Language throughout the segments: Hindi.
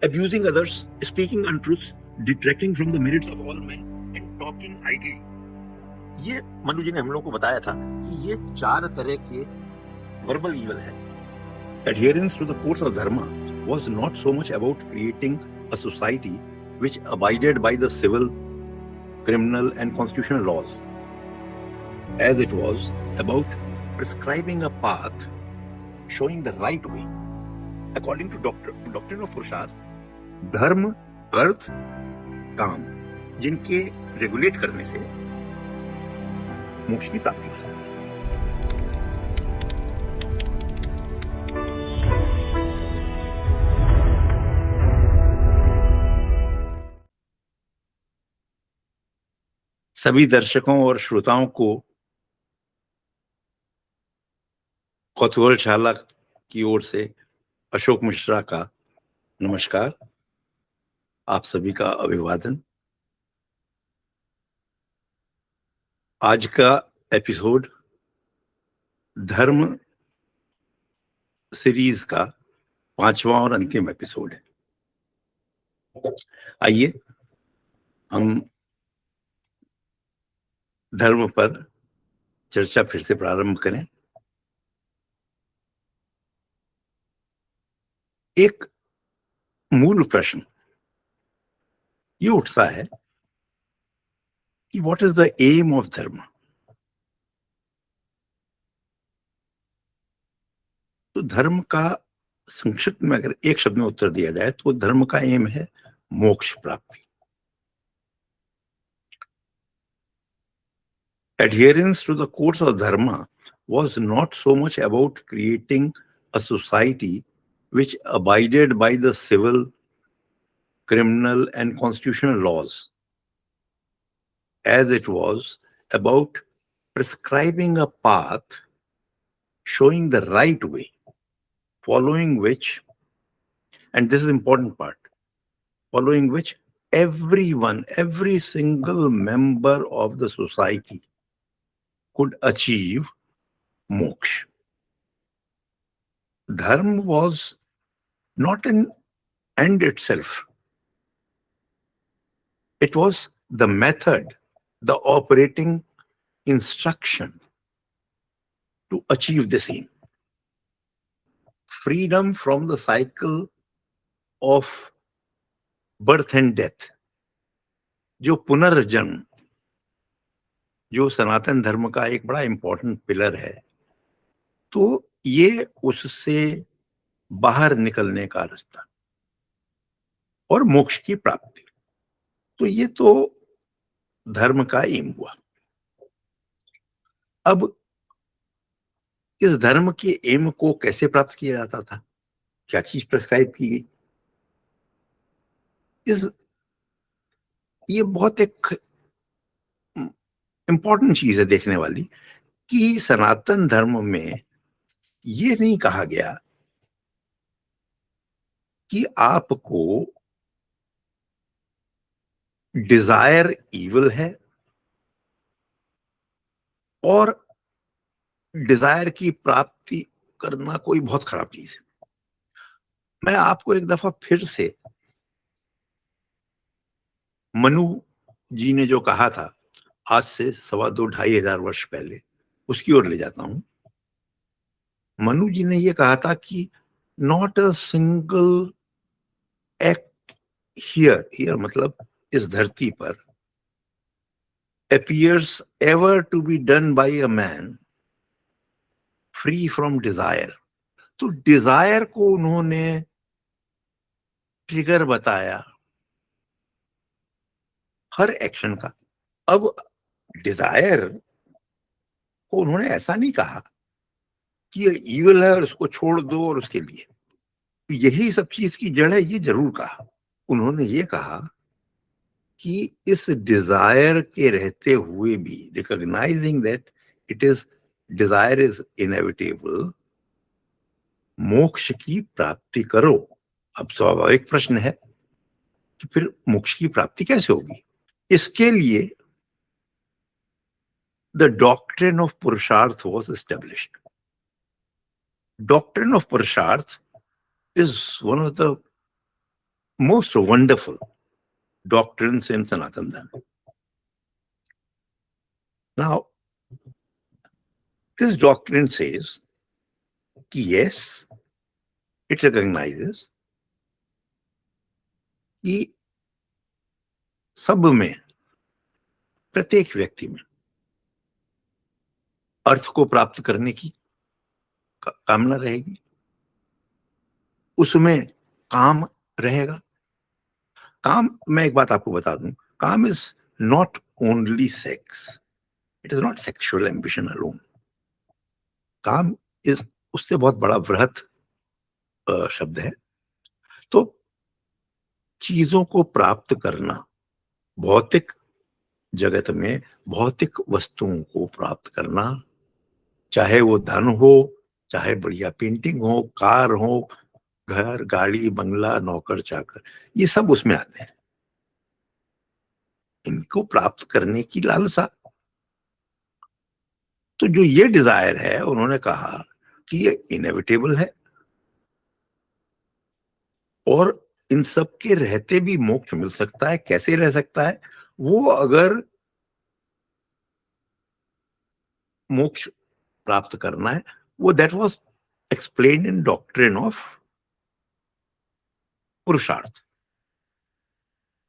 abusing others, speaking untruths, detracting from the merits of all men, and talking idly. ये मनु जी ने हम लोग को बताया था कि ये 4 तरह के verbal evil है. Adherence to the course of dharma was not so much about creating a society which abided by the civil, criminal, and constitutional laws, as it was about prescribing a path showing the right way. According to doctrine of Purusharth, धर्म, अर्थ, काम जिनके रेगुलेट करने से मोक्ष की प्राप्ति हो सकती है. सभी दर्शकों और श्रोताओं को कौतूहलशाला की ओर से अशोक मिश्रा का नमस्कार. आप सभी का अभिवादन. आज का एपिसोड धर्म सीरीज का 5वां और अंतिम एपिसोड है. आइए हम धर्म पर चर्चा फिर से प्रारंभ करें. एक मूल प्रश्न ये उठता है कि what is the aim of dharma. तो धर्म का संक्षिप्त में अगर एक शब्द में उत्तर दिया जाए तो धर्म का एम है मोक्ष प्राप्ति. Adherence to the course of dharma was not so much about creating a society which abided by the civil, criminal, and constitutional laws, as it was about prescribing a path showing the right way, following which, and this is the important part, following which everyone, every single member of the society could achieve moksha. Dharma was not an end itself. It was the method, the operating instruction to achieve this aim. Freedom from the cycle of birth and death, जो पुनर्जन्म, जो सनातन धर्म का एक बड़ा इंपॉर्टेंट पिलर है, तो ये उससे बाहर निकलने का रास्ता और मोक्ष की प्राप्ति. तो ये तो धर्म का एम हुआ. अब इस धर्म के एम को कैसे प्राप्त किया जाता था, क्या चीज प्रेस्क्राइब की गई, ये बहुत एक इंपॉर्टेंट चीज है देखने वाली कि सनातन धर्म में ये नहीं कहा गया कि आपको डिजायर इविल है और डिजायर की प्राप्ति करना कोई बहुत खराब चीज है. मैं आपको एक दफा फिर से मनु जी ने जो कहा था आज से 2,500-2,500 वर्ष पहले, उसकी ओर ले जाता हूं. मनु जी ने ये कहा था कि not a single act here मतलब इस धरती पर appears ever to be done by a man free from desire. तो डिजायर को उन्होंने ट्रिगर बताया हर एक्शन का. अब डिजायर को उन्होंने ऐसा नहीं कहा कि ये इविल है और इसको छोड़ दो और उसके लिए यही सब चीज की जड़ है, ये जरूर कहा. उन्होंने ये कहा कि इस डिजायर के रहते हुए भी, recognising that it is desire is inevitable, मोक्ष की प्राप्ति करो. अब स्वाभाविक प्रश्न है कि फिर मोक्ष की प्राप्ति कैसे होगी. इसके लिए the doctrine of Purusharth was established. Doctrine of Purusharth is one of the most wonderful doctrines in Sanatana Dharma. Now, this doctrine says, yes, it recognizes कि सब में, प्रत्येक व्यक्ति में अर्थ को प्राप्त करने की कामना रहेगी, उसमें काम रहेगा. काम, मैं एक बात आपको बता दूं, काम is not only sex, it is not sexual ambition alone. काम इज उससे बहुत बड़ा वृहत शब्द है. तो चीजों को प्राप्त करना, भौतिक जगत में भौतिक वस्तुओं को प्राप्त करना, चाहे वो धन हो, चाहे बढ़िया पेंटिंग हो, कार हो, घर, गाड़ी, बंगला, नौकर चाकर, ये सब उसमें आते हैं. इनको प्राप्त करने की लालसा. तो जो ये डिजायर है, उन्होंने कहा कि ये इनएविटेबल है, और इन सब के रहते भी मोक्ष मिल सकता है. कैसे रह सकता है वो? अगर मोक्ष प्राप्त करना है, वो that was explained in doctrine of पुरुषार्थ.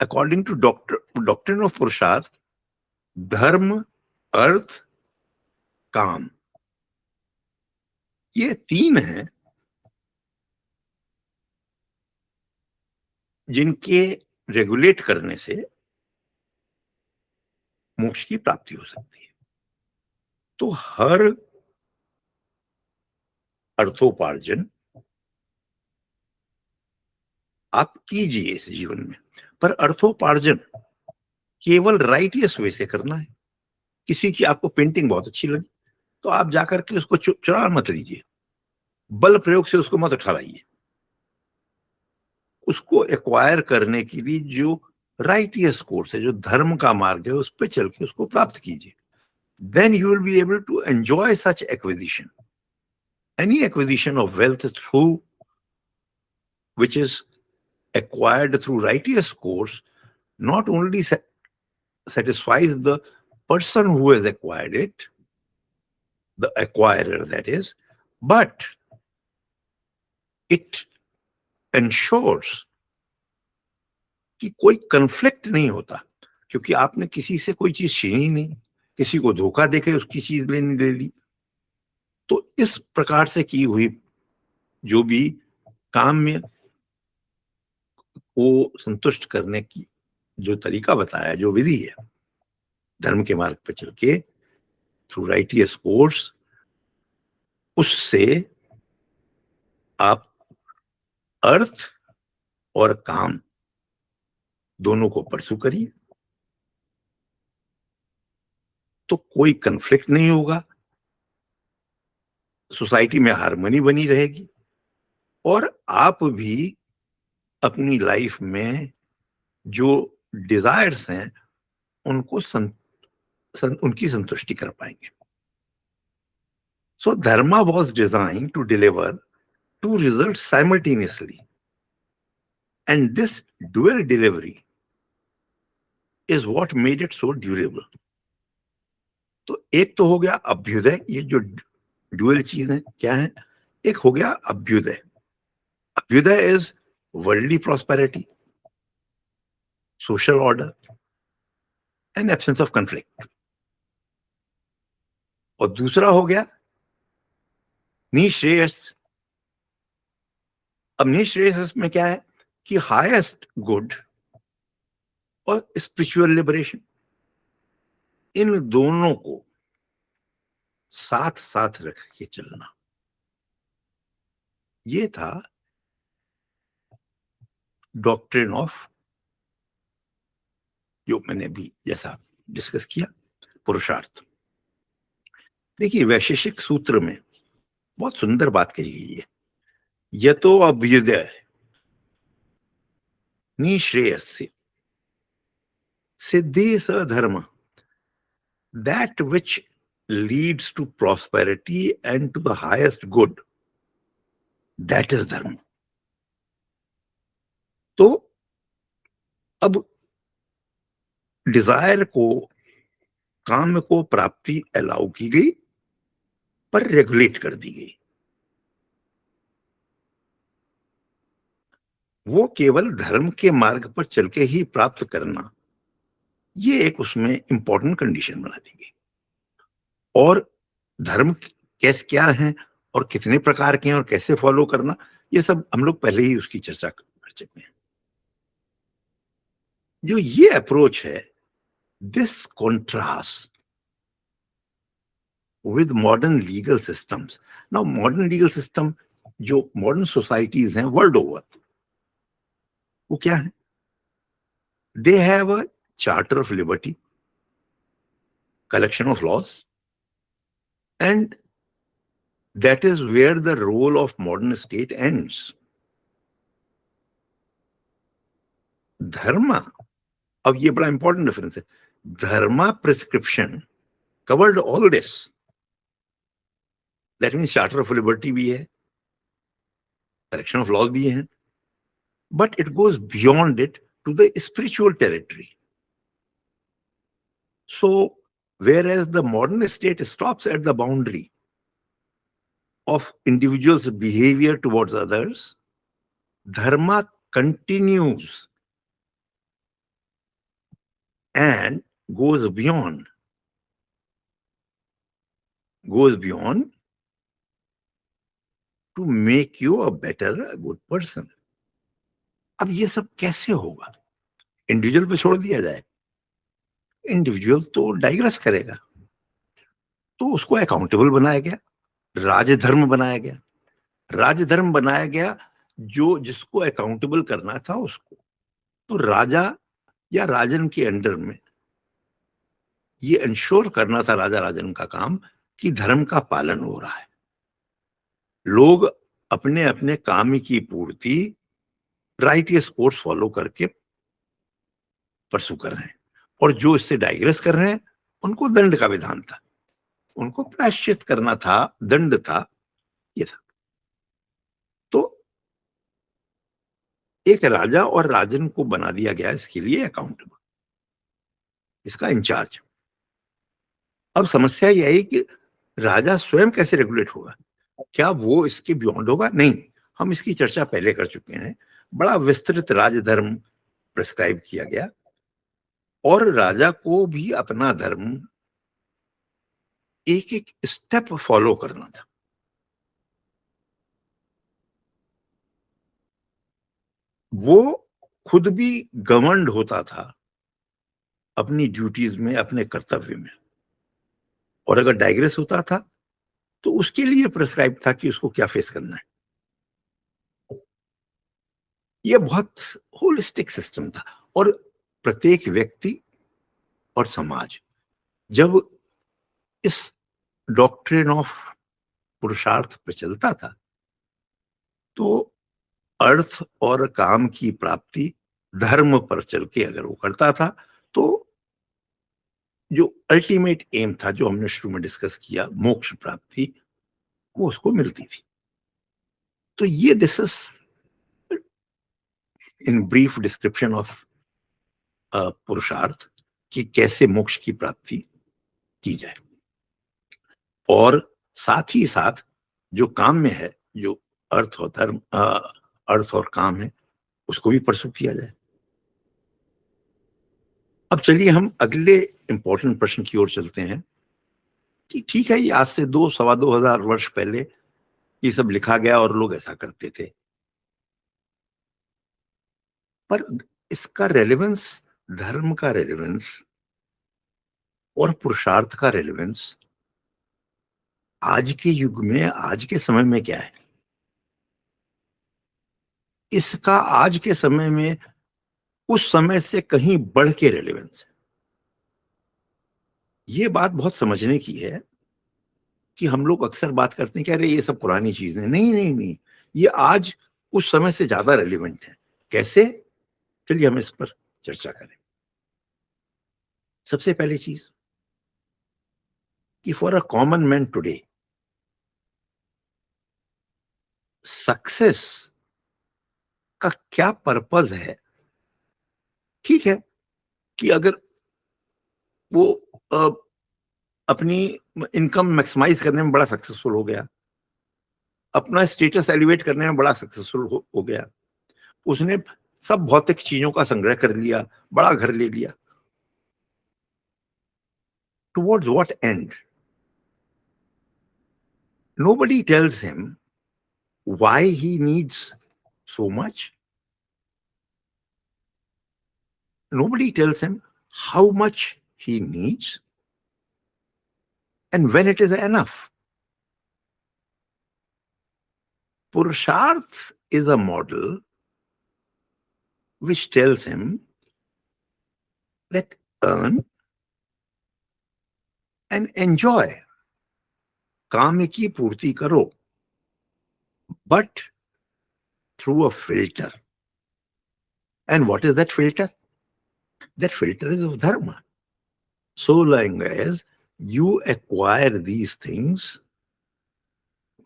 अकॉर्डिंग टू डॉक्ट्रिन ऑफ पुरुषार्थ, धर्म, अर्थ, काम, ये तीन हैं जिनके रेगुलेट करने से मोक्ष की प्राप्ति हो सकती है. तो हर अर्थोपार्जन आप कीजिए इस जीवन में, पर अर्थोपार्जन केवल राइटियस वे से करना है. किसी की आपको पेंटिंग बहुत अच्छी लगी, तो आप जाकर के उसको चुरा मत लीजिए, बल प्रयोग से उसको मत उठा लाइए. उसको एक्वायर करने के लिए जो राइटियस कोर्स है, जो धर्म का मार्ग है, उस पर चल के उसको प्राप्त कीजिए. Then you will be able to enjoy such acquisition. Any acquisition of wealth through which is acquired through righteous course not only satisfies the person who has acquired it, the acquirer that is, but it ensures कि कोई कंफ्लिक्ट नहीं होता, क्योंकि आपने किसी से कोई चीज छीनी नहीं, किसी को धोखा देके उसकी चीज ले ली. तो इस प्रकार से की हुई जो भी काम में को संतुष्ट करने की जो तरीका बताया, जो विधि है धर्म के मार्ग पर चल के थ्रू राइटियस कोर्स, उससे आप अर्थ और काम दोनों को परसू करिए, तो कोई कंफ्लिक्ट नहीं होगा, सोसाइटी में हार्मनी बनी रहेगी, और आप भी अपनी लाइफ में जो डिजायर्स हैं उनको उनकी संतुष्टि कर पाएंगे. So dharma was design to deliver two results simultaneously, and this dual delivery is what made it so durable. तो एक तो हो गया अभ्युदय, ये जो ड्यूअल चीज है क्या है? एक हो गया अभ्युदय. अभ्युदय is worldly prosperity, social order and absence of conflict. और दूसरा हो गया निःश्रेयस. अब निःश्रेयस में क्या है कि हाईएस्ट गुड और स्पिरिचुअल लिबरेशन, इन दोनों को साथ साथ रख के चलना, ये था डॉक्ट्रिन ऑफ, जो मैंने भी जैसा डिस्कस किया, पुरुषार्थ. देखिए, वैशेषिक सूत्र में बहुत सुंदर बात कही गई है. यतो अभ्युदय निःश्रेयस्य सिद्धि स धर्म, that which leads to prosperity and to the highest good, that is dharma. तो अब डिजायर को, काम को प्राप्ति अलाउ की गई, पर रेगुलेट कर दी गई। वो केवल धर्म के मार्ग पर चल के ही प्राप्त करना, ये एक उसमें इंपॉर्टेंट कंडीशन बना दी गई। और धर्म कैसे, क्या है और कितने प्रकार के हैं और कैसे फॉलो करना, ये सब हम लोग पहले ही उसकी चर्चा कर चुके हैं। जो ये अप्रोच है, this contrast with modern legal systems. Now modern legal system, जो मॉडर्न सोसाइटीज हैं वर्ल्ड ओवर, वो क्या है? They have a charter of liberty, collection of laws, and that is where the role of modern state ends. धर्म, अब ये बड़ा इंपॉर्टेंट डिफरेंस है, dharma prescription covered all this, that means charter of liberty भी है, कलेक्शन ऑफ लॉज भी है, but it goes beyond it to the spiritual territory. So whereas the modern state stops at the boundary of individuals' behavior towards others, dharma continues and goes beyond to make you a better, a good person. अब ये सब कैसे होगा? इंडिविजुअल पे छोड़ दिया जाए? इंडिविजुअल तो डाइग्रेस करेगा, तो उसको अकाउंटेबल बनाया गया, राजधर्म बनाया गया, राजधर्म बनाया गया, जो जिसको अकाउंटेबल करना था उसको, तो राजा या राजन के अंडर में ये इंश्योर करना था, राजा राजन का काम, कि धर्म का पालन हो रहा है, लोग अपने अपने काम की पूर्ति राइटियस कोर्स फॉलो करके परसू कर रहे हैं, और जो इससे डाइग्रेस कर रहे हैं उनको दंड का विधान था, उनको प्रायश्चित करना था, दंड था, ये था। तो एक राजा और राजन को बना दिया गया इसके लिए अकाउंटेबल, इसका इंचार्ज। अब समस्या यह है कि राजा स्वयं कैसे रेगुलेट होगा? क्या वो इसके बियॉन्ड होगा? नहीं, हम इसकी चर्चा पहले कर चुके हैं। बड़ा विस्तृत राजधर्म प्रिस्क्राइब किया गया, और राजा को भी अपना धर्म एक एक स्टेप फॉलो करना था। वो खुद भी गवर्न्ड होता था अपनी ड्यूटीज में, अपने कर्तव्य में, और अगर डाइग्रेस होता था तो उसके लिए प्रिस्क्राइब था कि उसको क्या फेस करना है। यह बहुत होलिस्टिक सिस्टम था, और प्रत्येक व्यक्ति और समाज जब इस डॉक्ट्रिन ऑफ पुरुषार्थ पे चलता था, तो अर्थ और काम की प्राप्ति धर्म पर चल के अगर वो करता था, तो जो अल्टीमेट एम था, जो हमने शुरू में डिस्कस किया, मोक्ष प्राप्ति, वो उसको मिलती थी। तो ये this is in brief description of पुरुषार्थ, कि कैसे मोक्ष की प्राप्ति की जाए, और साथ ही साथ जो काम में है, जो अर्थ और धर्म, अर्थ और काम है, उसको भी परसू किया जाए। अब चलिए हम अगले इंपॉर्टेंट प्रश्न की ओर चलते हैं, कि ठीक है, ये आज से 2-2.25 वर्ष पहले ये सब लिखा गया और लोग ऐसा करते थे, पर इसका रेलेवेंस, धर्म का रेलेवेंस और पुरुषार्थ का रेलेवेंस आज के युग में, आज के समय में क्या है? इसका आज के समय में उस समय से कहीं बढ़ के रेलेवेंस है। ये बात बहुत समझने की है कि हम लोग अक्सर बात करते हैं कि अरे ये सब पुरानी चीजें, नहीं नहीं नहीं, ये आज उस समय से ज्यादा रेलिवेंट है। कैसे? चलिए हम इस पर चर्चा करें। सबसे पहली चीज कि for a common man today, success का क्या पर्पज है ठीक है कि अगर वो अपनी इनकम मैक्सिमाइज करने में बड़ा सक्सेसफुल हो गया, अपना स्टेटस एलिवेट करने में बड़ा सक्सेसफुल हो गया, उसने सब भौतिक चीजों का संग्रह कर लिया, बड़ा घर ले लिया, towards what and? Nobody tells him why he needs so much. Nobody tells him how much he needs and when it is enough. Purusharth is a model which tells him that earn and enjoy. काम की पूर्ति करो, but through a filter. And what is that filter? That filter is of dharma. So long as you acquire these things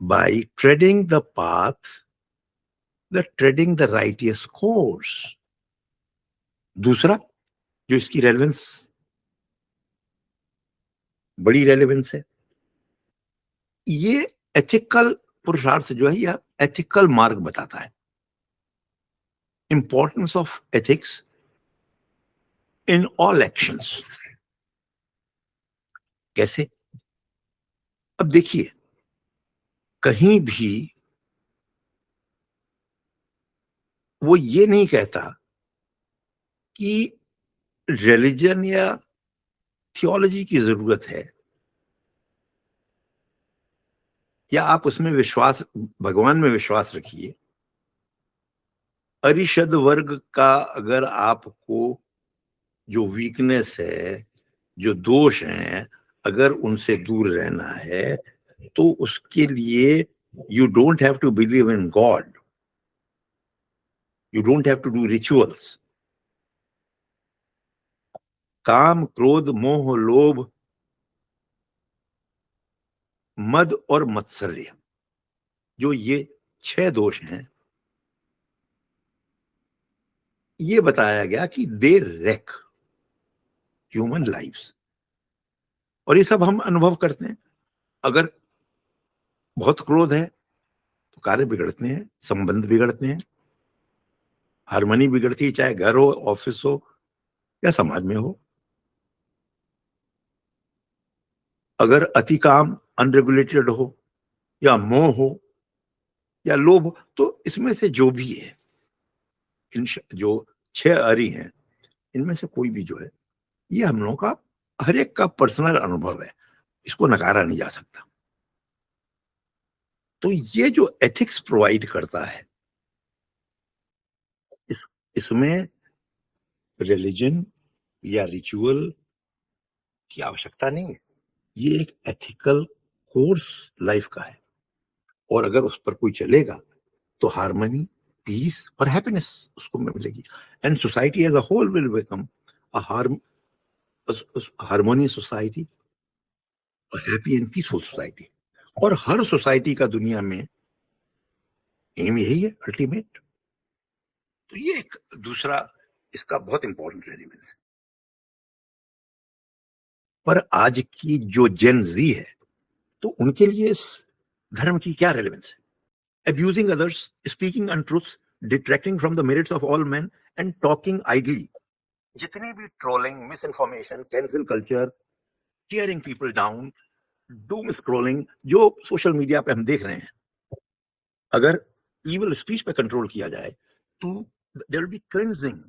by treading the path, treading the righteous course. दूसरा जो इसकी रेलेवेंस, बड़ी रेलेवेंस है, ये एथिकल पुरुषार्थ जो है, यह एथिकल मार्ग बताता है, importance of ethics in all actions. कैसे? अब देखिए, कहीं भी वो ये नहीं कहता कि रिलीजन या थियोलॉजी की जरूरत है, या आप उसमें विश्वास, भगवान में विश्वास रखिए। अरिषद वर्ग का अगर आपको जो वीकनेस है, जो दोष हैं, अगर उनसे दूर रहना है, तो उसके लिए you don't have to believe in God, you don't have to do rituals. काम, क्रोध, मोह, लोभ, मद और मत्सर्य, जो ये 6 दोष हैं, ये बताया गया कि दे रेक ह्यूमन लाइफ्स, और ये सब हम अनुभव करते हैं। अगर बहुत क्रोध है तो कार्य बिगड़ते हैं, संबंध बिगड़ते हैं, हार्मनी बिगड़ती है, चाहे घर हो, ऑफिस हो या समाज में हो। अगर अति काम, अनरेगुलेटेड हो, या मोह हो, या लोभ हो, तो इसमें से जो भी है, इन जो 6 अरी हैं, इनमें से कोई भी जो है, ये हम लोगों का हर एक का पर्सनल अनुभव है, इसको नकारा नहीं जा सकता। तो ये जो एथिक्स प्रोवाइड करता है, इसमें रिलीजन या रिचुअल की आवश्यकता नहीं है। ये एक एथिकल कोर्स लाइफ का है, और अगर उस पर कोई चलेगा तो हार्मनी, पीस और हैप्पीनेस उसको मिलेगी, and society as a whole will become a harmonious society, happy and peaceful society. और हर सोसाइटी का दुनिया में एम यही है, अल्टीमेट। तो ये एक दूसरा इसका बहुत इंपॉर्टेंट रेलिवेंस है। पर आज की जो जेन जी है, तो उनके लिए इस धर्म की क्या रेलेवेंस है? Abusing others, speaking untruths, detracting from the merits of all men, and talking idly. जितनी भी trolling, misinformation, cancel culture, tearing people down, doom scrolling जो सोशल मीडिया पे हम देख रहे हैं, अगर इविल स्पीच पे कंट्रोल किया जाए तो there will be cleansing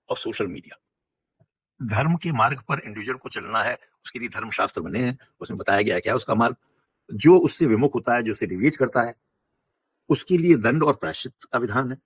of social media. धर्म के मार्ग पर इंडिविजुअल को चलना है, उसके लिए धर्म शास्त्र बने हैं, उसमें बताया गया है क्या उसका मार्ग। जो उससे विमुख होता है, जो उसे डिविएट करता है, उसके लिए दंड और प्रायश्चित का विधान है।